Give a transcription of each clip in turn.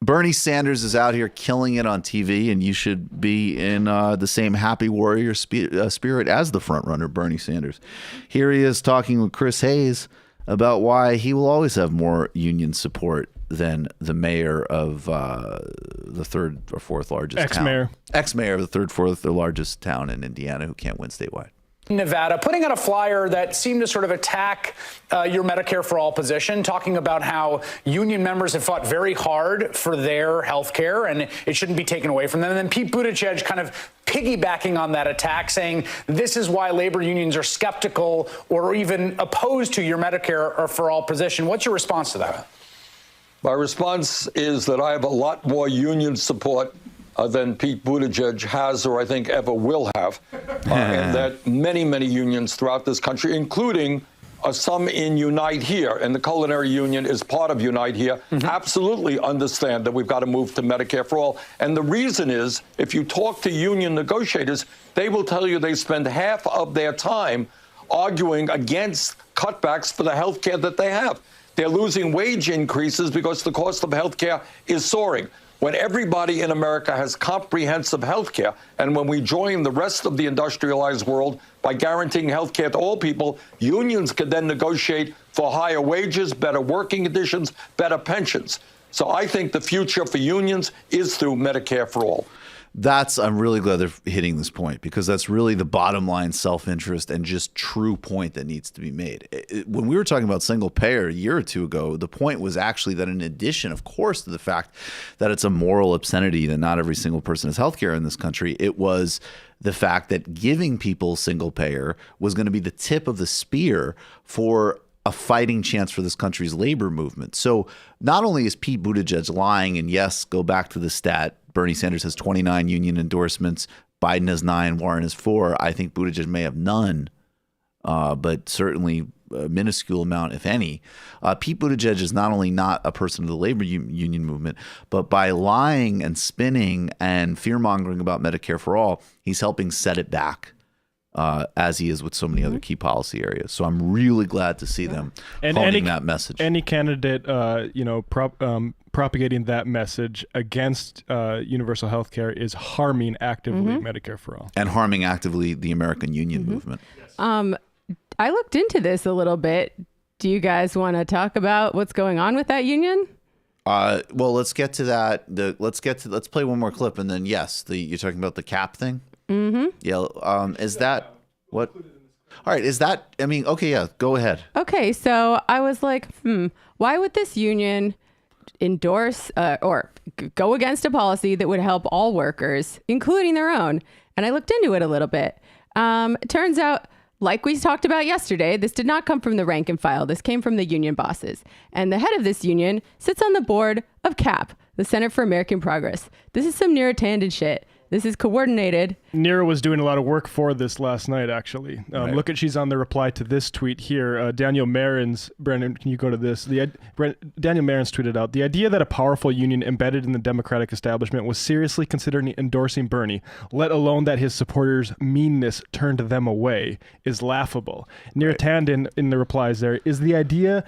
Bernie Sanders is out here killing it on TV, and you should be in the same happy warrior spirit as the front runner, Bernie Sanders. Here he is talking with Chris Hayes about why he will always have more union support than the mayor of the third or fourth largest town. Ex-mayor of the third, fourth largest town in Indiana who can't win statewide. Nevada, putting out a flyer that seemed to sort of attack your Medicare for All position, talking about how union members have fought very hard for their health care and it shouldn't be taken away from them. And then Pete Buttigieg kind of piggybacking on that attack, saying this is why labor unions are skeptical or even opposed to your Medicare for All position. What's your response to that? My response is that I have a lot more union support than Pete Buttigieg has, or I think ever will have, and that many, many unions throughout this country, including some in Unite Here, and the Culinary Union is part of Unite Here, absolutely understand that we've got to move to Medicare for All. And the reason is, if you talk to union negotiators, they will tell you they spend half of their time arguing against cutbacks for the health care that they have. They're losing wage increases because the cost of health care is soaring. When everybody in America has comprehensive health care, and when we join the rest of the industrialized world by guaranteeing health care to all people, unions can then negotiate for higher wages, better working conditions, better pensions. So I think the future for unions is through Medicare for All. I'm really glad they're hitting this point, because that's really the bottom line self-interest and just true point that needs to be made. When we were talking about single payer a year or two ago, the point was actually that in addition, of course, to the fact that it's a moral obscenity that not every single person has healthcare in this country, it was the fact that giving people single payer was going to be the tip of the spear for a fighting chance for this country's labor movement. So not only is Pete Buttigieg lying, and yes, go back to the stat, Bernie Sanders has 29 union endorsements, Biden has 9, Warren has 4. I think Buttigieg may have none, but certainly a minuscule amount, if any. Pete Buttigieg is not only not a person of the labor union movement, but by lying and spinning and fear-mongering about Medicare for All, he's helping set it back. As he is with so many other key policy areas. So I'm really glad to see them holding that message. Any candidate, propagating that message against universal health care is harming actively Medicare for All. And harming actively the American union movement. I looked into this a little bit. Do you guys want to talk about what's going on with that union? Well, let's get to that. Let's play one more clip, and then yes, you're talking about the cap thing. Yeah. Is that what? All right. Is that? I mean, okay. Yeah. Go ahead. Okay. So I was like, why would this union endorse or go against a policy that would help all workers, including their own? And I looked into it a little bit. It turns out, like we talked about yesterday, this did not come from the rank and file. This came from the union bosses. And the head of this union sits on the board of CAP, the Center for American Progress. This is some Neera Tanden shit. This is coordinated. Neera was doing a lot of work for this last night, actually. Right. Look she's on the reply to this tweet here. Daniel Marins, Brandon, can you go to this? Daniel Marins tweeted out, the idea that a powerful union embedded in the Democratic establishment was seriously considering endorsing Bernie, let alone that his supporters' meanness turned them away, is laughable. Neera Tanden, in the replies there, is the idea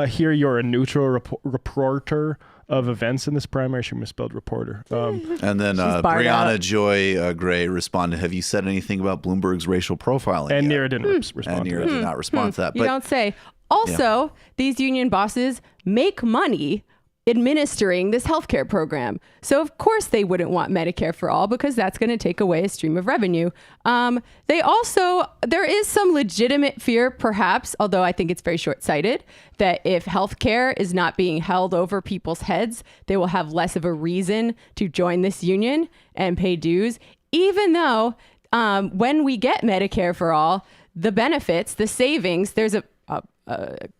here you're a neutral reporter of events in this primary? She misspelled reporter. And then Brianna Joy Gray responded, have you said anything about Bloomberg's racial profiling And yet? Neera didn't respond. And Neera did not respond to that. You don't say. Also, these union bosses make money administering this healthcare program. So of course they wouldn't want Medicare for All, because that's going to take away a stream of revenue. There is some legitimate fear, perhaps, although I think it's very short-sighted, that if healthcare is not being held over people's heads, they will have less of a reason to join this union and pay dues, even though when we get Medicare for All, the benefits, the savings, there's a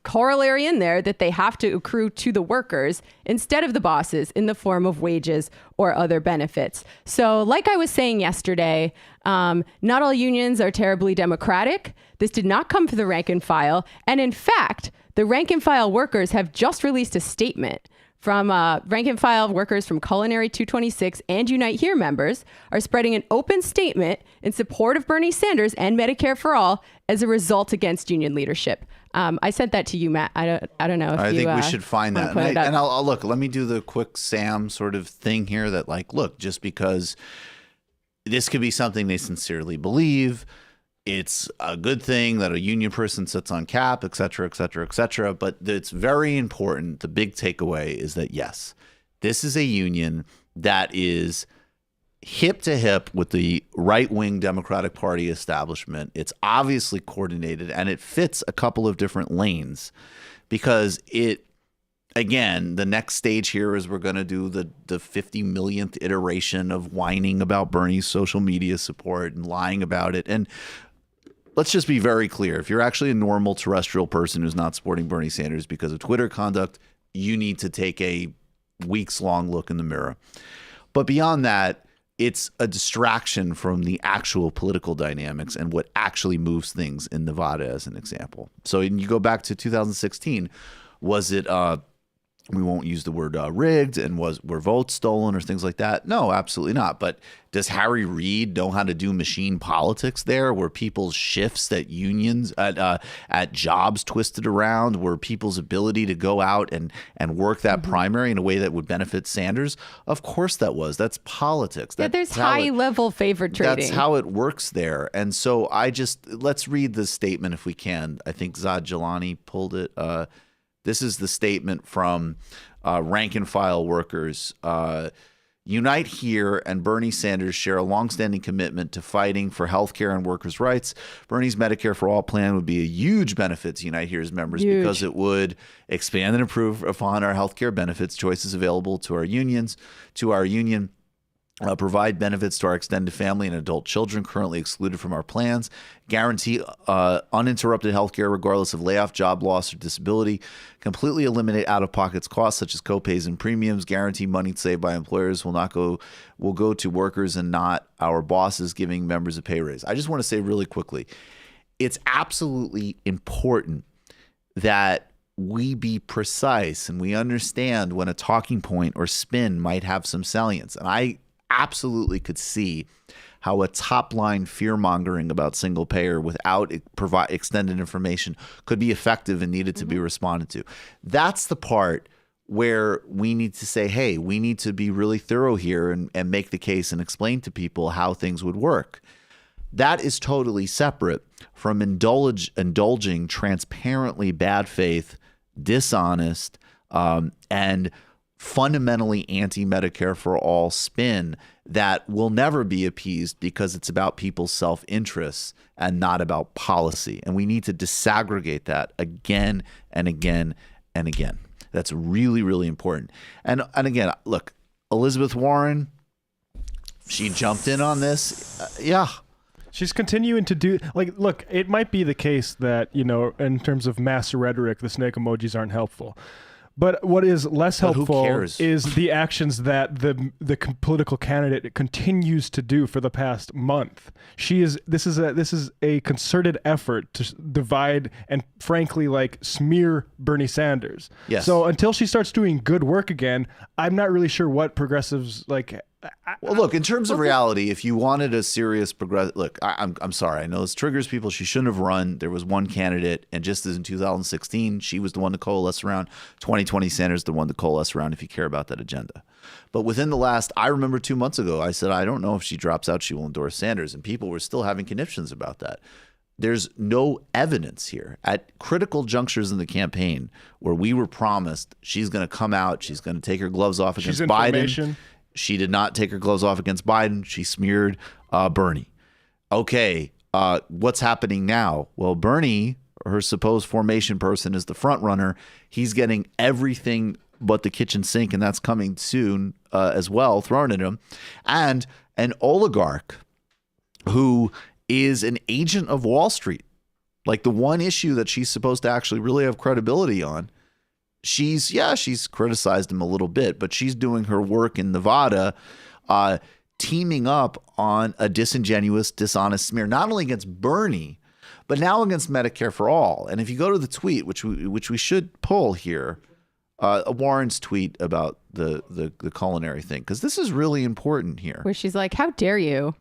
corollary in there that they have to accrue to the workers instead of the bosses in the form of wages or other benefits. So like I was saying yesterday, not all unions are terribly democratic. This did not come from the rank and file. And in fact, the rank and file workers have just released a statement from rank and file workers from Culinary 226 and Unite Here members are spreading an open statement in support of Bernie Sanders and Medicare for All as a result against union leadership. I sent that to you, Matt. I don't know if I you think we should find that. And I'll look, let me do the quick Sam sort of thing here that like, look, just because this could be something they sincerely believe, it's a good thing that a union person sits on cap, et cetera, et cetera, et cetera. But it's very important. The big takeaway is that, yes, this is a union that is hip to hip with the right-wing Democratic Party establishment. It's obviously coordinated, and it fits a couple of different lanes because it, again, the next stage here is we're going to do the 50 millionth iteration of whining about Bernie's social media support and lying about it. And let's just be very clear. If you're actually a normal terrestrial person who's not supporting Bernie Sanders because of Twitter conduct, you need to take a weeks-long look in the mirror. But beyond that, it's a distraction from the actual political dynamics and what actually moves things in Nevada, as an example. So you go back to 2016, was it we won't use the word rigged and were votes stolen or things like that? No, absolutely not. But does Harry Reid know how to do machine politics there? Were people's shifts at unions, at jobs twisted around? Were people's ability to go out and work that primary in a way that would benefit Sanders? Of course that was. That's politics. There's high-level favor trading. That's how it works there. And so let's read the statement if we can. I think Zad Jalani pulled it. This is the statement from rank and file workers. Unite Here and Bernie Sanders share a longstanding commitment to fighting for health care and workers' rights. Bernie's Medicare for All plan would be a huge benefit to Unite Here's members because it would expand and improve upon our health care benefits choices available to our union, provide benefits to our extended family and adult children currently excluded from our plans, guarantee uninterrupted health care regardless of layoff, job loss, or disability, completely eliminate out-of-pocket costs such as copays and premiums, guarantee money saved by employers will go to workers and not our bosses, giving members a pay raise. I just want to say really quickly, it's absolutely important that we be precise and we understand when a talking point or spin might have some salience. And I absolutely could see how a top-line fear-mongering about single payer without extended information could be effective and needed to be responded to. That's the part where we need to say, hey, we need to be really thorough here and make the case and explain to people how things would work. That is totally separate from indulging transparently bad faith, dishonest, and fundamentally anti-Medicare for all spin that will never be appeased because it's about people's self-interests and not about policy. And we need to disaggregate that again and again and again. That's really, really important. And again, look, Elizabeth Warren, she jumped in on this. Yeah. She's continuing to do, look, it might be the case that, in terms of mass rhetoric, the snake emojis aren't helpful. But what is less helpful is the actions that the political candidate continues to do for the past month. This is a concerted effort to divide and frankly smear Bernie Sanders. Yes. So until she starts doing good work again, I'm not really sure what progressives Well, look, in terms of reality, if you wanted a serious look, I'm sorry. I know this triggers people. She shouldn't have run. There was one candidate, and just as in 2016, she was the one to coalesce around. 2020, Sanders the one to coalesce around if you care about that agenda. But within the I remember 2 months ago, I said, I don't know if she drops out, she will endorse Sanders. And people were still having conniptions about that. There's no evidence here at critical junctures in the campaign where we were promised she's going to come out, she's going to take her gloves off against Biden. She did not take her gloves off against Biden. She smeared Bernie. Okay, what's happening now? Well, Bernie, her supposed formation person, is the front runner. He's getting everything but the kitchen sink, and that's coming soon as well, thrown at him. And an oligarch who is an agent of Wall Street, like the one issue that she's supposed to actually really have credibility on. She's criticized him a little bit, but she's doing her work in Nevada, teaming up on a disingenuous, dishonest smear, not only against Bernie, but now against Medicare for All. And if you go to the tweet, which we should pull here, Warren's tweet about the culinary thing, because this is really important here. Where she's like, how dare you?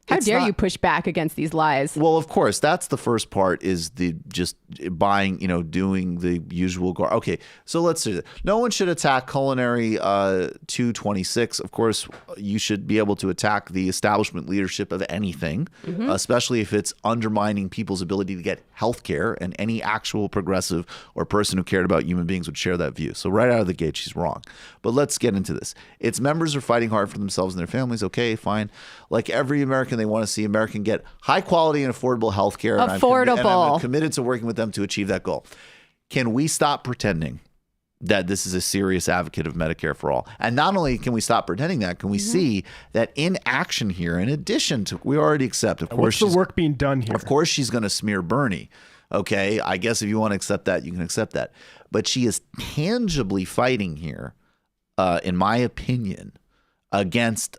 How dare you push back against these lies? Well, of course, that's the first part, is the just buying, doing the usual. Okay, so let's do that. No one should attack culinary 226. Of course, you should be able to attack the establishment leadership of anything, especially if it's undermining people's ability to get health care, and any actual progressive or person who cared about human beings would share that view. So right out of the gate, she's wrong. But let's get into this. Its members are fighting hard for themselves and their families. Okay, fine. Like every American, they want to see American get high quality and affordable health care. Affordable. And I'm committed to working with them to achieve that goal. Can we stop pretending that this is a serious advocate of Medicare for all? And not only can we stop pretending that, can we see that in action here, in addition to, we already accept, of course, what's the work being done here? Of course, she's going to smear Bernie. Okay, I guess if you want to accept that, you can accept that. But she is tangibly fighting here, in my opinion, against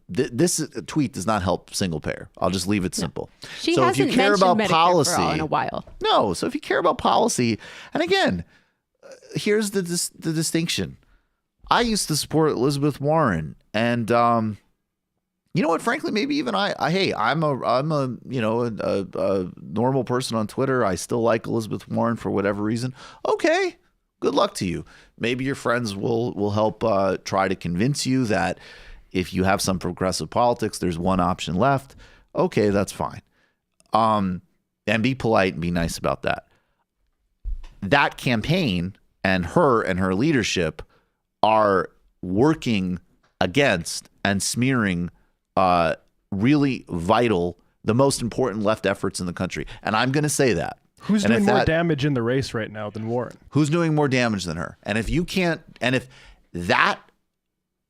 this tweet does not help single payer. I'll just leave it simple. She so if hasn't you care about mentioned Medicare policy for all in a while. No, so if you care about policy, and again, here's the distinction. I used to support Elizabeth Warren, and you know what? Frankly, maybe even I'm a normal person on Twitter. I still like Elizabeth Warren for whatever reason. Okay, good luck to you. Maybe your friends will help try to convince you that if you have some progressive politics, there's one option left. Okay, that's fine. And be polite and be nice about that. That campaign and her leadership are working against and smearing really vital, the most important left efforts in the country. And I'm going to say that. Who's doing more damage in the race right now than Warren? Who's doing more damage than her? And if you can't, and if that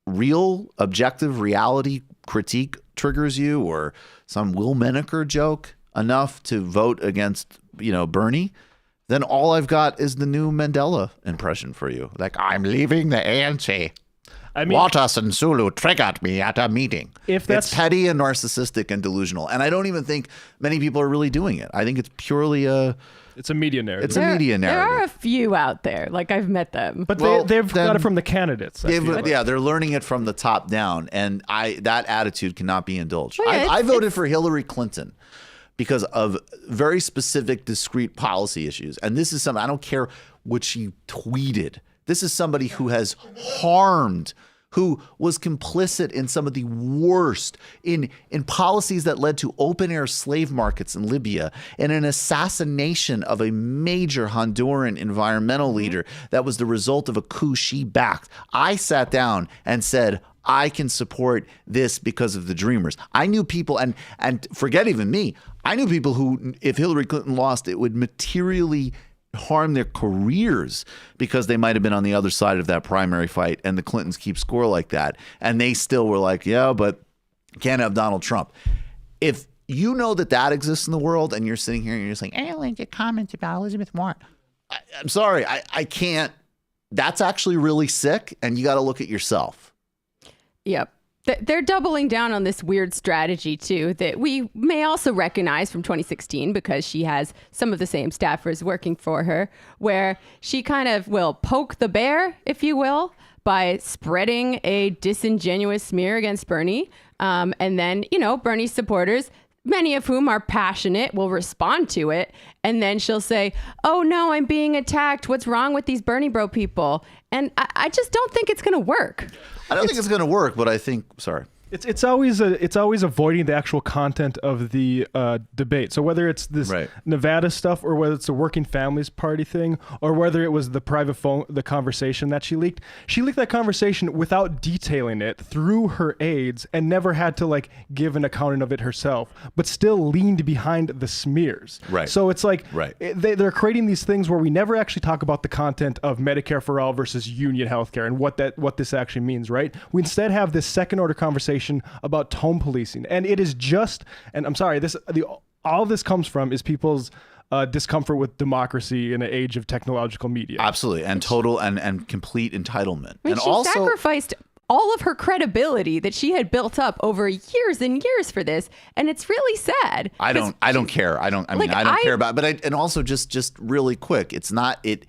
real objective reality critique triggers you, or some Will Menaker joke enough to vote against, Bernie, then all I've got is the new Mandela impression for you. Like, I'm leaving the ANC. I mean, Waters and Sulu triggered me at a meeting. It's petty and narcissistic and delusional. And I don't even think many people are really doing it. I think it's purely it's a media narrative. It's a media narrative. There are a few out there. Like, I've met them. But they've got it from the candidates. Yeah, they're learning it from the top down. And that attitude cannot be indulged. Well, yeah, I voted for Hillary Clinton because of very specific, discrete policy issues. And this is something, I don't care what she tweeted. This is somebody who has harmed, who was complicit in some of the worst, in policies that led to open-air slave markets in Libya, and an assassination of a major Honduran environmental leader that was the result of a coup she backed. I sat down and said, I can support this because of the Dreamers. I knew people, and forget even me, I knew people who, if Hillary Clinton lost, it would materially harm their careers because they might have been on the other side of that primary fight, and the Clintons keep score like that. And they still were like, yeah, but can't have Donald Trump. If you know that exists in the world, and you're sitting here and you're just like, I don't like your comments about Elizabeth Warren. I'm sorry, I can't. That's actually really sick, and you got to look at yourself. Yep. They're doubling down on this weird strategy, too, that we may also recognize from 2016 because she has some of the same staffers working for her, where she kind of will poke the bear, if you will, by spreading a disingenuous smear against Bernie. And then, Bernie's supporters, many of whom are passionate, will respond to it. And then she'll say, oh, no, I'm being attacked. What's wrong with these Bernie bro people? And I just don't think it's going to work. I don't think it's going to work, but I think, sorry. It's always avoiding the actual content of the debate. So whether it's this Nevada stuff, or whether it's the Working Families Party thing, or whether it was the private phone, the conversation that she leaked that conversation without detailing it through her aides, and never had to give an accounting of it herself, but still leaned behind the smears. Right. So it's they're creating these things where we never actually talk about the content of Medicare for all versus union healthcare and what this actually means. Right. We instead have this second order conversation about tone policing, and it is just, and I'm sorry, all this comes from is people's discomfort with democracy in an age of technological media. Absolutely, and total and complete entitlement. I mean, and she also sacrificed all of her credibility that she had built up over years and years for this, and it's really sad. I don't care. I don't care about it. And also just really quick, it's not it.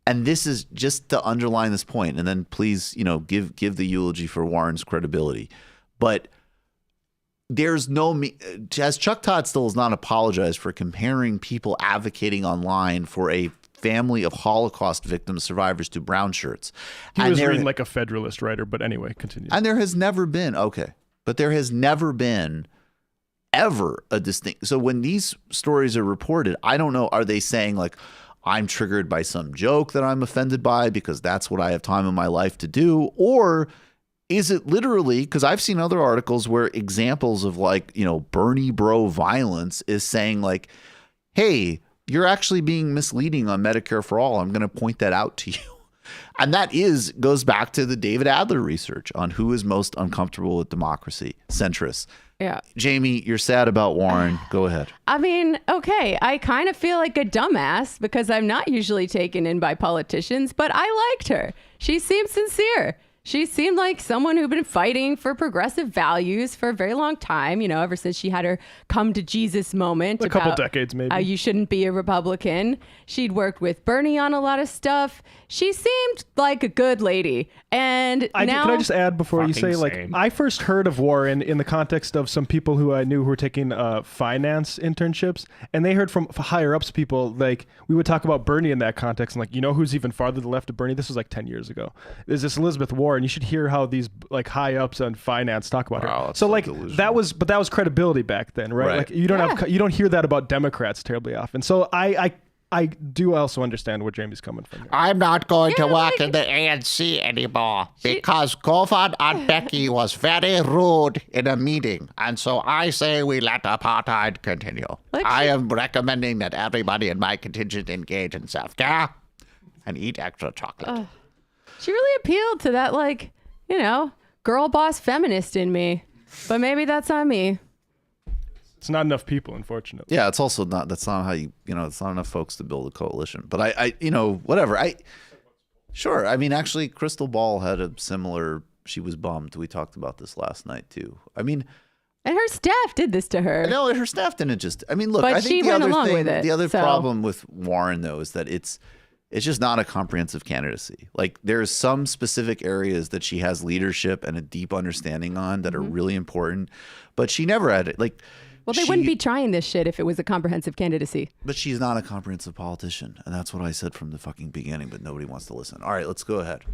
And this is just to underline this point, and then please, give the eulogy for Warren's credibility. But there's as Chuck Todd still has not apologized for comparing people advocating online for a family of Holocaust victims, survivors, to brown shirts. He was reading like a Federalist writer, but anyway, continue. And there has never been, ever a distinct. So when these stories are reported, I don't know, are they saying like, I'm triggered by some joke that I'm offended by because that's what I have time in my life to do? Or is it literally, because I've seen other articles where examples of like, Bernie bro violence is saying like, hey, you're actually being misleading on Medicare for All. I'm going to point that out to you. And that goes back to the David Adler research on who is most uncomfortable with democracy, centrists. Yeah. Jamie, you're sad about Warren. Go ahead. I mean, okay, I kind of feel like a dumbass because I'm not usually taken in by politicians, but I liked her. She seemed sincere. She seemed like someone who'd been fighting for progressive values for a very long time, ever since she had her come to Jesus moment. A couple decades, maybe. You shouldn't be a Republican. She'd worked with Bernie on a lot of stuff. She seemed like a good lady. And can I just add before you say, like, I first heard of Warren in the context of some people who I knew who were taking finance internships, and they heard from higher ups people, like, we would talk about Bernie in that context, and like, who's even farther to the left of Bernie? This was like 10 years ago. There's this Elizabeth Warren. You should hear how these like high ups on finance talk about her. So like that was credibility back then, right? Like you don't hear that about Democrats terribly often. So I do also understand where Jamie's coming from here. I'm not going to work in the ANC anymore because Govan and Becky was very rude in a meeting. And so I say we let apartheid continue. I am recommending that everybody in my contingent engage in self-care and eat extra chocolate. She really appealed to that, like, girl boss feminist in me. But maybe that's on me. It's not enough people, unfortunately. Yeah, it's also that's not how it's not enough folks to build a coalition. But I whatever. Sure. I mean, actually, Crystal Ball had a similar, she was bummed. We talked about this last night, too. I mean, and her staff did this to her. No, her staff didn't just, look, but I think the other thing, the other problem with Warren, though, is that it's just not a comprehensive candidacy. Like, there's some specific areas that she has leadership and a deep understanding on that are really important, but she never had it. Like, well, they wouldn't be trying this shit if it was a comprehensive candidacy. But she's not a comprehensive politician, and that's what I said from the fucking beginning, but nobody wants to listen. All right, let's go ahead.